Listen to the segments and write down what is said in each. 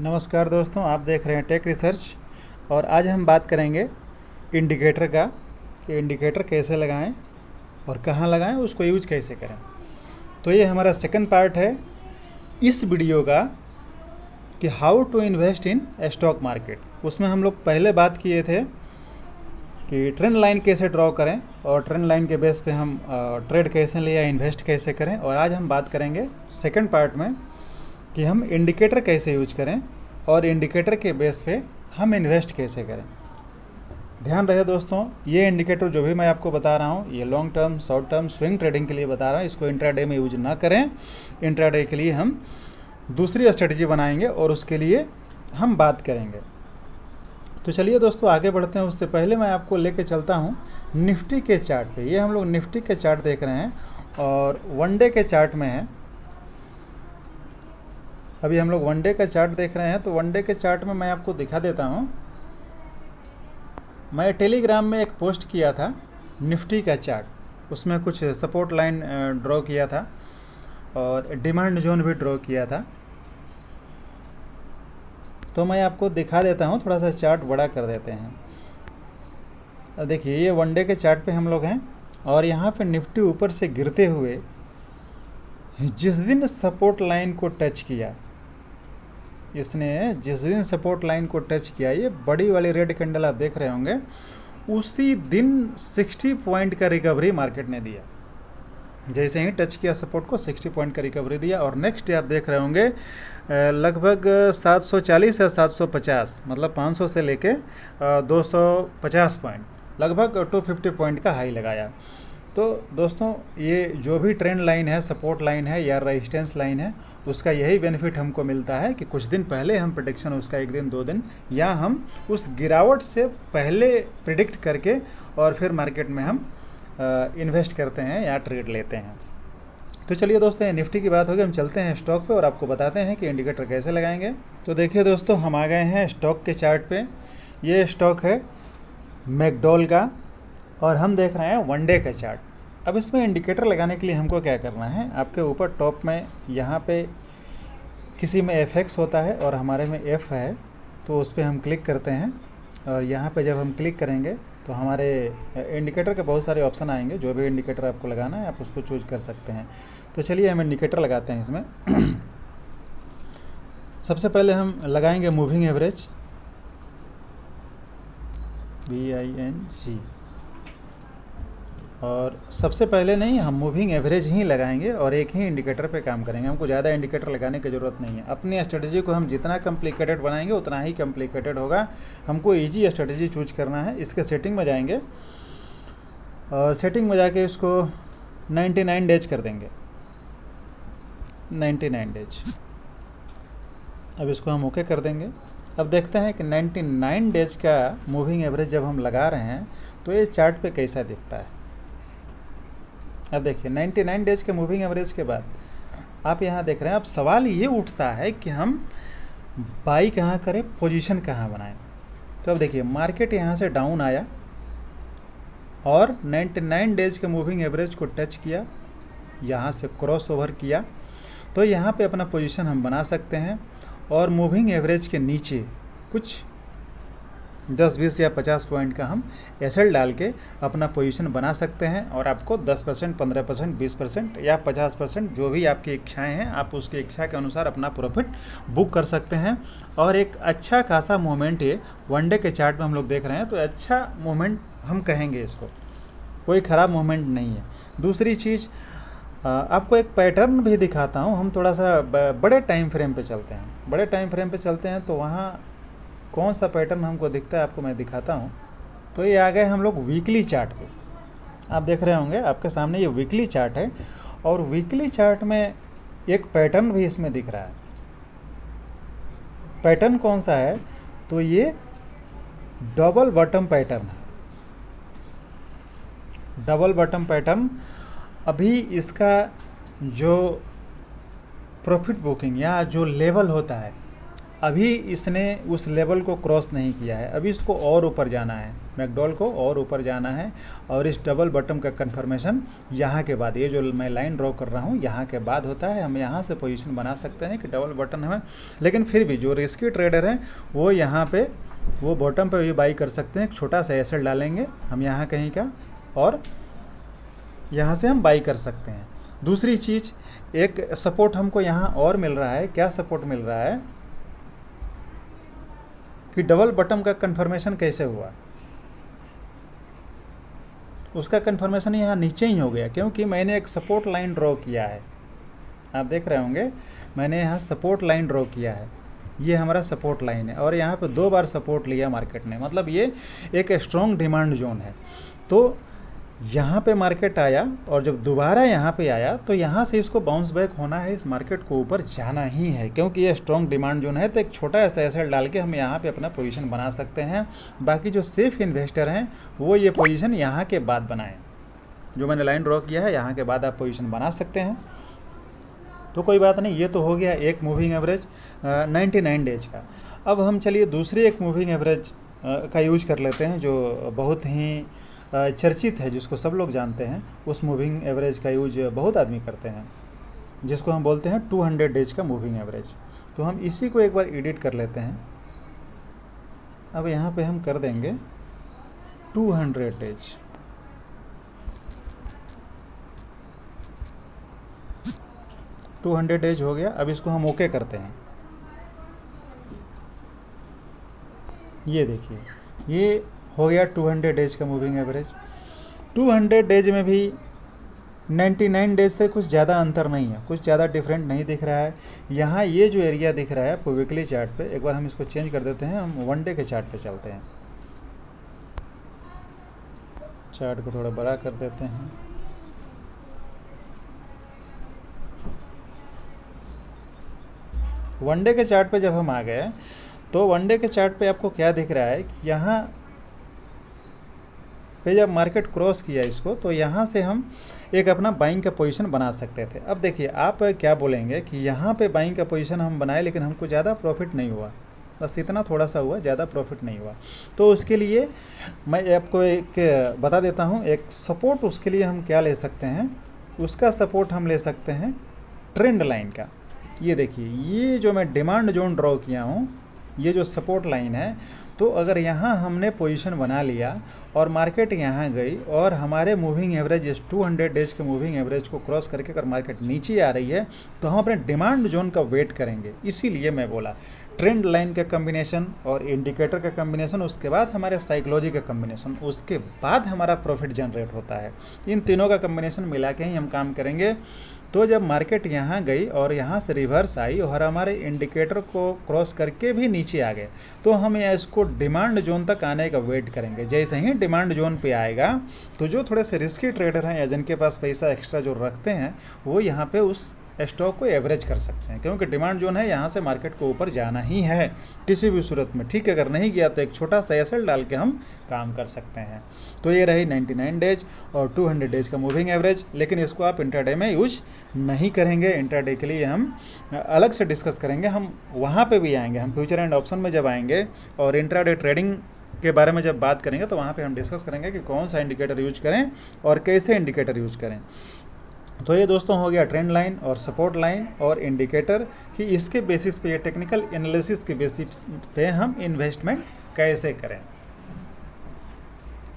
नमस्कार दोस्तों, आप देख रहे हैं टेक रिसर्च। और आज हम बात करेंगे इंडिकेटर का कि इंडिकेटर कैसे लगाएं और कहाँ लगाएं, उसको यूज कैसे करें। तो ये हमारा सेकंड पार्ट है इस वीडियो का कि how to invest in stock market. उसमें हम लोग पहले बात किए थे कि ट्रेंड लाइन कैसे ड्रॉ करें और ट्रेंड लाइन के बेस पे हम ट्रेड कैसे ले या इन्वेस्ट कैसे करें। और आज हम बात करेंगे सेकंड पार्ट में कि हम इंडिकेटर कैसे यूज करें और इंडिकेटर के बेस पे हम इन्वेस्ट कैसे करें। ध्यान रहे दोस्तों, ये इंडिकेटर जो भी मैं आपको बता रहा हूँ ये long term, short term, swing trading के लिए बता रहा हूँ। इसको इंट्राडे में यूज ना करें। इंट्राडे के लिए हम दूसरी स्ट्रेटजी बनाएंगे और उसके लिए हम बात करेंगे। तो चलिए दोस्तों आगे बढ़ते हैं। उससे पहले मैं आपको लेके चलता हूँ निफ्टी के चार्ट पे। ये हम लोग निफ्टी के चार्ट देख रहे हैं और वनडे के चार्ट में है। अभी हम लोग वनडे का चार्ट देख रहे हैं। तो वनडे के चार्ट में मैं आपको दिखा देता हूँ। मैं टेलीग्राम में एक पोस्ट किया था निफ्टी का चार्ट, उसमें कुछ सपोर्ट लाइन ड्रॉ किया था और डिमांड जोन भी ड्रॉ किया था। तो मैं आपको दिखा देता हूँ, थोड़ा सा चार्ट बड़ा कर देते हैं। देखिए ये वनडे के चार्ट पे हम लोग हैं और यहाँ पे निफ्टी ऊपर से गिरते हुए जिस दिन सपोर्ट लाइन को टच किया, इसने जिस दिन सपोर्ट लाइन को टच किया, ये बड़ी वाली रेड कैंडल आप देख रहे होंगे, उसी दिन 60 पॉइंट का रिकवरी मार्केट ने दिया। जैसे ही टच किया सपोर्ट को 60 पॉइंट का रिकवरी दिया और नेक्स्ट डे आप देख रहे होंगे लगभग 740 या 750, मतलब 500 से लेके 250 पॉइंट, लगभग 250 पॉइंट का हाई लगाया। तो दोस्तों ये जो भी ट्रेंड लाइन है, सपोर्ट लाइन है या रेजिस्टेंस लाइन है, उसका यही बेनिफिट हमको मिलता है कि कुछ दिन पहले हम प्रेडिक्शन उसका 1 दिन 2 दिन या हम उस गिरावट से पहले प्रिडिक्ट करके और फिर मार्केट में हम इन्वेस्ट करते हैं या ट्रेड लेते हैं। तो चलिए दोस्तों, निफ्टी की बात होगी, हम चलते हैं स्टॉक पे और आपको बताते हैं कि इंडिकेटर कैसे लगाएंगे। तो देखिए दोस्तों, हम आ गए हैं स्टॉक के चार्ट पे। ये स्टॉक है मैकडॉल का और हम देख रहे हैं वनडे का चार्ट। अब इसमें इंडिकेटर लगाने के लिए हमको क्या करना है, आपके ऊपर टॉप में यहाँ पे किसी में FX होता है और हमारे में F है, तो उस पर हम क्लिक करते हैं और यहाँ पे जब हम क्लिक करेंगे तो हमारे इंडिकेटर के बहुत सारे ऑप्शन आएंगे। जो भी इंडिकेटर आपको लगाना है आप उसको चूज कर सकते हैं। तो चलिए हम इंडिकेटर लगाते हैं इसमें। सबसे पहले हम लगाएंगे मूविंग एवरेज, BING। और सबसे पहले नहीं, हम मूविंग एवरेज ही लगाएंगे और एक ही इंडिकेटर पे काम करेंगे। हमको ज़्यादा इंडिकेटर लगाने की ज़रूरत नहीं है। अपनी स्ट्रेटजी को हम जितना कॉम्प्लिकेटेड बनाएंगे उतना ही कॉम्प्लिकेटेड होगा। हमको इजी स्ट्रेटजी चूज करना है। इसके सेटिंग में जाएंगे और सेटिंग में जाके इसको 99 डेज कर देंगे, 99 डेज। अब इसको हम ओके कर देंगे। अब देखते हैं कि 99 डेज का मूविंग एवरेज जब हम लगा रहे हैं तो ये चार्ट पे कैसा दिखता है। अब देखिए 99 डेज के मूविंग एवरेज के बाद आप यहाँ देख रहे हैं। अब सवाल ये उठता है कि हम बाई कहाँ करें, पोजीशन कहाँ बनाएं। तो अब देखिए मार्केट यहाँ से डाउन आया और 99 डेज के मूविंग एवरेज को टच किया, यहाँ से क्रॉस ओवर किया, तो यहाँ पे अपना पोजीशन हम बना सकते हैं और मूविंग एवरेज के नीचे कुछ 10, 20 या 50 पॉइंट का हम एसएल डाल के अपना पोजीशन बना सकते हैं। और आपको 10%, 15%, 20% या 50%, जो भी आपकी इच्छाएं हैं, आप उसकी इच्छा के अनुसार अपना प्रॉफिट बुक कर सकते हैं। और एक अच्छा खासा मूवमेंट ये वनडे के चार्ट में हम लोग देख रहे हैं, तो अच्छा मूवमेंट हम कहेंगे इसको, कोई ख़राब मूवमेंट नहीं है। दूसरी चीज़ आपको एक पैटर्न भी दिखाता हूँ। हम थोड़ा सा बड़े टाइम फ्रेम पे चलते हैं। बड़े टाइम फ्रेम पे चलते हैं तो वहाँ कौन सा पैटर्न हमको दिखता है आपको मैं दिखाता हूँ। तो ये आ गए हम लोग वीकली चार्ट पे। आप देख रहे होंगे आपके सामने ये वीकली चार्ट है और वीकली चार्ट में एक पैटर्न भी इसमें दिख रहा है। पैटर्न कौन सा है, तो ये डबल बॉटम पैटर्न है। Double bottom pattern. अभी इसका जो प्रॉफिट बुकिंग या जो लेवल होता है, अभी इसने उस लेवल को क्रॉस नहीं किया है, अभी इसको और ऊपर जाना है, मैकडॉल को और ऊपर जाना है। और इस डबल बॉटम का कंफर्मेशन यहाँ के बाद, ये जो मैं लाइन ड्रॉ कर रहा हूँ यहाँ के बाद होता है। हम यहाँ से पोजीशन बना सकते हैं कि डबल बॉटम है, लेकिन फिर भी जो रिस्की ट्रेडर हैं वो यहाँ पे वो बॉटम पे भी बाई कर सकते हैं। एक छोटा सा एसेट डालेंगे हम यहाँ कहीं का और यहाँ से हम बाई कर सकते हैं। दूसरी चीज़, एक सपोर्ट हमको यहाँ और मिल रहा है। क्या सपोर्ट मिल रहा है कि डबल बॉटम का कंफर्मेशन कैसे हुआ, उसका कंफर्मेशन यहाँ नीचे ही हो गया, क्योंकि मैंने एक सपोर्ट लाइन ड्रॉ किया है। आप देख रहे होंगे मैंने यहाँ सपोर्ट लाइन ड्रॉ किया है, ये हमारा सपोर्ट लाइन है और यहाँ पे 2 बार सपोर्ट लिया मार्केट ने, मतलब ये एक स्ट्रॉन्ग डिमांड जोन है। तो यहाँ पे मार्केट आया और जब दोबारा यहाँ पे आया तो यहाँ से इसको बाउंस बैक होना है, इस मार्केट को ऊपर जाना ही है, क्योंकि ये स्ट्रॉन्ग डिमांड जोन है। तो एक छोटा ऐसा एसेट डाल के हम यहाँ पे अपना पोजीशन बना सकते हैं। बाकी जो सेफ इन्वेस्टर हैं वो ये पोजीशन यहाँ के बाद बनाएं, जो मैंने लाइन ड्रॉ किया है यहाँ के बाद आप पोजीशन बना सकते हैं। तो कोई बात नहीं, ये तो हो गया एक मूविंग एवरेज 99 डेज का। अब हम चलिए दूसरे एक मूविंग एवरेज का यूज कर लेते हैं जो बहुत ही चर्चित है, जिसको सब लोग जानते हैं। उस मूविंग एवरेज का यूज बहुत आदमी करते हैं, जिसको हम बोलते हैं 200 डेज का मूविंग एवरेज। तो हम इसी को एक बार एडिट कर लेते हैं। अब यहाँ पे हम कर देंगे 200 डेज। टू 200 डेज हो गया। अब इसको हम ओके करते हैं। ये देखिए ये हो गया 200 डेज का मूविंग एवरेज। 200 डेज में भी 99 डेज से कुछ ज़्यादा अंतर नहीं है, कुछ ज़्यादा डिफरेंट नहीं दिख रहा है। यहाँ ये जो एरिया दिख रहा है आपको वीकली चार्ट पे, एक बार हम इसको चेंज कर देते हैं, हम 1 डे के चार्ट पे चलते हैं। चार्ट को थोड़ा बड़ा कर देते हैं। वन डे के चार्ट पे जब हम आ गए तो 1 डे के चार्ट पे आपको क्या दिख रहा है कि यहाँ पे जब मार्केट क्रॉस किया इसको, तो यहाँ से हम एक अपना बाइंग का पोजीशन बना सकते थे। अब देखिए आप क्या बोलेंगे कि यहाँ पे बाइंग का पोजीशन हम बनाए लेकिन हमको ज़्यादा प्रॉफिट नहीं हुआ, बस इतना थोड़ा सा हुआ, ज़्यादा प्रॉफिट नहीं हुआ। तो उसके लिए मैं आपको एक बता देता हूँ, एक सपोर्ट उसके लिए हम क्या ले सकते हैं। उसका सपोर्ट हम ले सकते हैं ट्रेंड लाइन का। ये देखिए ये जो मैं डिमांड जोन ड्रॉ किया हूँ, ये जो सपोर्ट लाइन है, तो अगर यहाँ हमने पोजीशन बना लिया और मार्केट यहाँ गई और हमारे मूविंग एवरेज इस 200 डेज के मूविंग एवरेज को क्रॉस करके अगर मार्केट नीचे आ रही है तो हम अपने डिमांड जोन का वेट करेंगे। इसीलिए मैं बोला ट्रेंड लाइन का कम्बिनेशन और इंडिकेटर का कम्बिनेशन, उसके बाद हमारे साइकोलॉजी का कम्बिनेशन, उसके बाद हमारा प्रॉफिट जनरेट होता है। इन तीनों का कम्बिनेशन मिला के ही हम काम करेंगे। तो जब मार्केट यहाँ गई और यहाँ से रिवर्स आई और हमारे इंडिकेटर को क्रॉस करके भी नीचे आ गए, तो हम इसको डिमांड जोन तक आने का वेट करेंगे। जैसे ही डिमांड जोन पे आएगा तो जो थोड़े से रिस्की ट्रेडर हैं या जिनके पास पैसा एक्स्ट्रा जो रखते हैं, वो यहाँ पे उस स्टॉक को एवरेज कर सकते हैं, क्योंकि डिमांड जोन है, यहाँ से मार्केट को ऊपर जाना ही है किसी भी सूरत में। ठीक है, अगर नहीं गया तो एक छोटा सा एसेट डाल के हम काम कर सकते हैं। तो ये रही 99 डेज और 200 डेज का मूविंग एवरेज, लेकिन इसको आप इंट्राडे में यूज नहीं करेंगे। इंट्राडे के लिए हम अलग से डिस्कस करेंगे, हम वहाँ पे भी आएंगे। हम फ्यूचर एंड ऑप्शन में जब आएंगे और इंट्राडे ट्रेडिंग के बारे में जब बात करेंगे तो वहाँ पे हम डिस्कस करेंगे कि कौन सा इंडिकेटर यूज करें और कैसे इंडिकेटर यूज करें। तो ये दोस्तों हो गया ट्रेंड लाइन और सपोर्ट लाइन और इंडिकेटर कि इसके बेसिस पे, ये टेक्निकल एनालिसिस के बेसिस पे हम इन्वेस्टमेंट कैसे करें।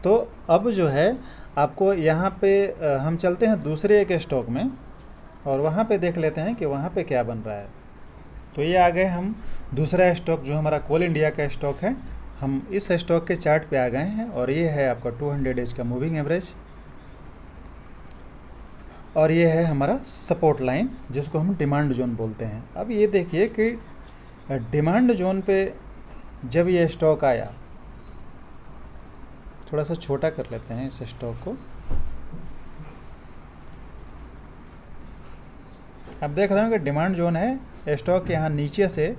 तो अब जो है आपको यहाँ पे हम चलते हैं दूसरे एक स्टॉक में और वहाँ पे देख लेते हैं कि वहाँ पे क्या बन रहा है। तो ये आ गए हम दूसरा स्टॉक जो हमारा कोल इंडिया का स्टॉक है। हम इस स्टॉक के चार्ट पे आ गए हैं और ये है आपका 200 डेज का मूविंग एवरेज और ये है हमारा सपोर्ट लाइन जिसको हम डिमांड जोन बोलते हैं। अब ये देखिए कि डिमांड जोन पे जब ये स्टॉक आया, थोड़ा सा छोटा कर लेते हैं इस स्टॉक को। अब देख रहे हो कि डिमांड जोन है, स्टॉक यहाँ नीचे से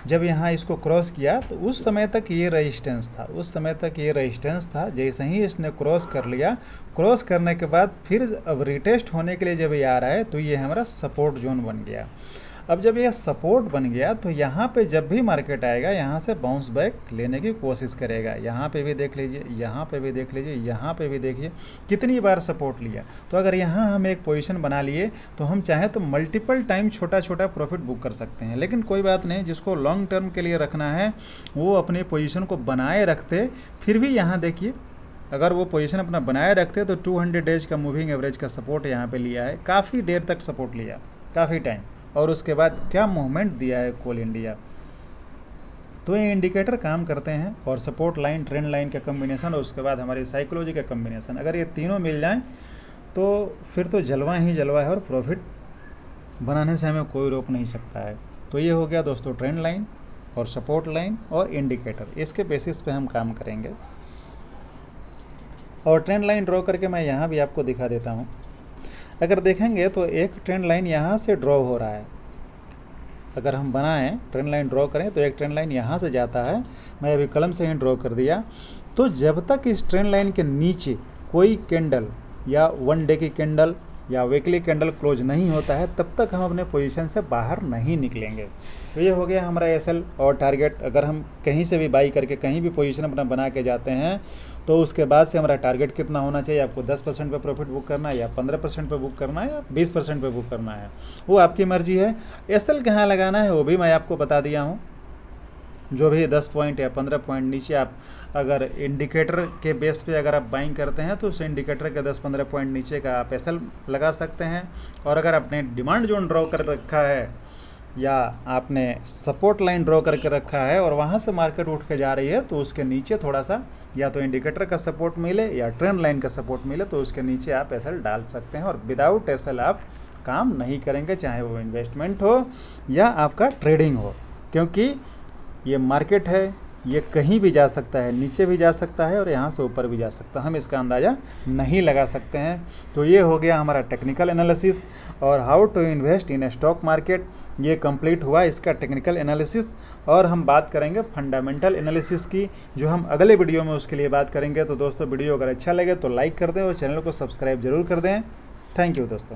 जब यहाँ इसको क्रॉस किया तो उस समय तक ये रेजिस्टेंस था, उस समय तक ये रेजिस्टेंस था। जैसे ही इसने क्रॉस कर लिया, क्रॉस करने के बाद फिर अब रिटेस्ट होने के लिए जब ये आ रहा है तो ये हमारा सपोर्ट जोन बन गया। अब जब ये सपोर्ट बन गया तो यहाँ पे जब भी मार्केट आएगा यहाँ से बाउंस बैक लेने की कोशिश करेगा। यहाँ पे भी देख लीजिए, यहाँ पे भी देख लीजिए, यहाँ पे भी देखिए कितनी बार सपोर्ट लिया। तो अगर यहाँ हम एक पोजीशन बना लिए तो हम चाहें तो मल्टीपल टाइम छोटा छोटा प्रॉफिट बुक कर सकते हैं। लेकिन कोई बात नहीं, जिसको लॉन्ग टर्म के लिए रखना है वो अपनी पोजीशन को बनाए रखते। फिर भी यहाँ देखिए, अगर वो पोजीशन अपना बनाए रखते तो 200 डेज का मूविंग एवरेज का सपोर्ट यहाँ पे लिया है, काफ़ी देर तक सपोर्ट लिया, काफ़ी टाइम, और उसके बाद क्या मूवमेंट दिया है कोल इंडिया। तो ये इंडिकेटर काम करते हैं, और सपोर्ट लाइन, ट्रेंड लाइन का कम्बिनेशन, और उसके बाद हमारी साइकोलॉजी का कम्बिनेशन, अगर ये तीनों मिल जाएं तो फिर तो जलवा ही जलवा है, और प्रॉफिट बनाने से हमें कोई रोक नहीं सकता है। तो ये हो गया दोस्तों ट्रेंड लाइन और सपोर्ट लाइन और इंडिकेटर, इसके बेसिस पे हम काम करेंगे। और ट्रेंड लाइन ड्रॉ करके मैं यहाँ भी आपको दिखा देता हूँ। अगर देखेंगे तो एक ट्रेंड लाइन यहाँ से ड्रॉ हो रहा है। अगर हम बनाएं ट्रेंड लाइन ड्रॉ करें तो एक ट्रेंड लाइन यहाँ से जाता है, मैं अभी कलम से ही ड्रॉ कर दिया। तो जब तक इस ट्रेंड लाइन के नीचे कोई कैंडल या 1 डे की कैंडल या वीकली कैंडल क्लोज नहीं होता है, तब तक हम अपने पोजीशन से बाहर नहीं निकलेंगे। तो ये हो गया हमारा एसएल और टारगेट। अगर हम कहीं से भी बाई करके कहीं भी पोजीशन अपना बना के जाते हैं तो उसके बाद से हमारा टारगेट कितना होना चाहिए, आपको 10% पे प्रॉफिट बुक करना है या 15% पे बुक करना है या 20% पे बुक करना है, वो आपकी मर्जी है। एसएल कहाँ लगाना है वो भी मैं आपको बता दिया हूँ। जो भी 10 पॉइंट या 15 पॉइंट नीचे आप अगर इंडिकेटर के बेस पे अगर आप बाइंग करते हैं तो उस इंडिकेटर के 10-15 पॉइंट नीचे का आप एसएल लगा सकते हैं। और अगर आपने डिमांड जोन ड्रॉ कर रखा है या आपने सपोर्ट लाइन ड्रॉ करके रखा है और वहाँ से मार्केट उठ के जा रही है तो उसके नीचे थोड़ा सा या तो इंडिकेटर का सपोर्ट मिले या ट्रेंड लाइन का सपोर्ट मिले तो उसके नीचे आप एसएल डाल सकते हैं। और विदाउट एसएल आप काम नहीं करेंगे, चाहे वो इन्वेस्टमेंट हो या आपका ट्रेडिंग हो, क्योंकि ये मार्केट है, ये कहीं भी जा सकता है, नीचे भी जा सकता है और यहाँ से ऊपर भी जा सकता है, हम इसका अंदाज़ा नहीं लगा सकते हैं। तो ये हो गया हमारा टेक्निकल एनालिसिस और how to invest in stock market, ये कंप्लीट हुआ इसका टेक्निकल एनालिसिस। और हम बात करेंगे फंडामेंटल एनालिसिस की, जो हम अगले वीडियो में उसके लिए बात करेंगे। तो दोस्तों वीडियो अगर अच्छा लगे तो लाइक कर दें और चैनल को सब्सक्राइब जरूर कर दें। थैंक यू दोस्तों।